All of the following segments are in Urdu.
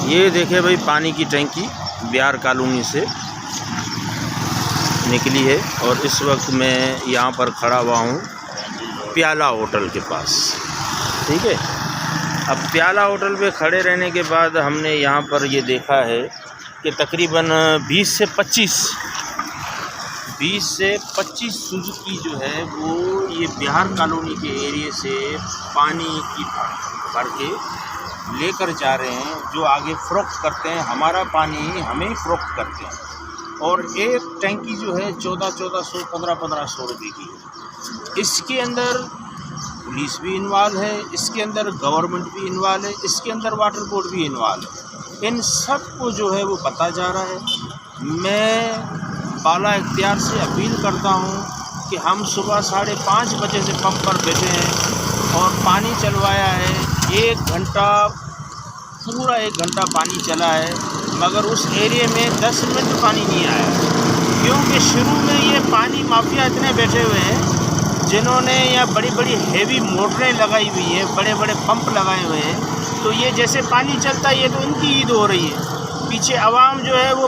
یہ دیکھیں بھائی پانی کی ٹینکی بہار کالونی سے نکلی ہے، اور اس وقت میں یہاں پر کھڑا ہوا ہوں پیالہ ہوٹل کے پاس، ٹھیک ہے۔ اب پیالہ ہوٹل پہ کھڑے رہنے کے بعد ہم نے یہاں پر یہ دیکھا ہے کہ تقریباً 20 سے 25 سوزوکی جو ہے وہ یہ بہار کالونی کے ایریے سے پانی کی بھر کے لے کر جا رہے ہیں، جو آگے فروخت کرتے ہیں، ہمارا پانی ہمیں فروخت کرتے ہیں، اور ایک ٹینکی جو ہے 1400 1500 روپے کی ہے۔ اس کے اندر پولیس بھی انوالو ہے، اس کے اندر گورنمنٹ بھی انوالو ہے، اس کے اندر واٹر بورڈ بھی انوالو ہے۔ ان سب کو جو ہے وہ پتہ جا رہا ہے۔ میں بالا اختیار سے اپیل کرتا ہوں کہ ہم صبح 5:30 بجے سے پمپ پر بیٹھے ہیں اور پانی چلوایا ہے، پورا ایک گھنٹہ پانی چلا ہے، مگر اس ایریے میں 10 منٹ پانی نہیں آیا، کیونکہ شروع میں یہ پانی مافیا اتنے بیٹھے ہوئے ہیں جنہوں نے یہاں بڑی بڑی ہیوی موٹریں لگائی ہوئی ہیں، بڑے بڑے پمپ لگائے ہوئے ہیں، تو یہ جیسے پانی چلتا ہے یہ تو ان کی عید ہو رہی ہے۔ پیچھے عوام جو ہے وہ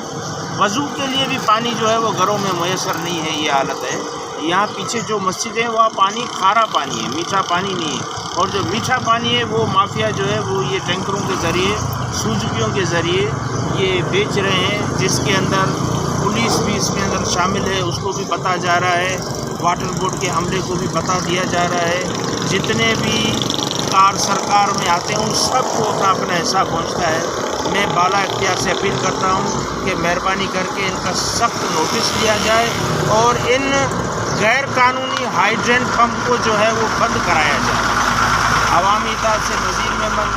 وضو کے لیے بھی پانی جو ہے وہ گھروں میں میسر نہیں ہے، یہ حالت ہے۔ یہاں پیچھے جو مسجد ہے وہاں پانی کھارا پانی ہے، میٹھا پانی نہیں ہے، اور جو میٹھا پانی ہے وہ مافیا جو ہے وہ یہ ٹینکروں کے ذریعے، سوزوکیوں کے ذریعے یہ بیچ رہے ہیں، جس کے اندر پولیس بھی اس کے اندر شامل ہے، اس کو بھی بتا جا رہا ہے، واٹر بورڈ کے عملے کو بھی بتا دیا جا رہا ہے، جتنے بھی کار سرکار میں آتے ہیں ان سب کو اپنا اپنا حصہ پہنچتا ہے۔ میں بالا اختیار سے اپیل کرتا ہوں کہ مہربانی کر کے ان کا سخت نوٹس لیا جائے اور ان غیر قانونی ہائیڈرینٹ پمپ کو جو ہے وہ بند کرایا جائے۔ عوامی اطاعت سے نذیر محمد،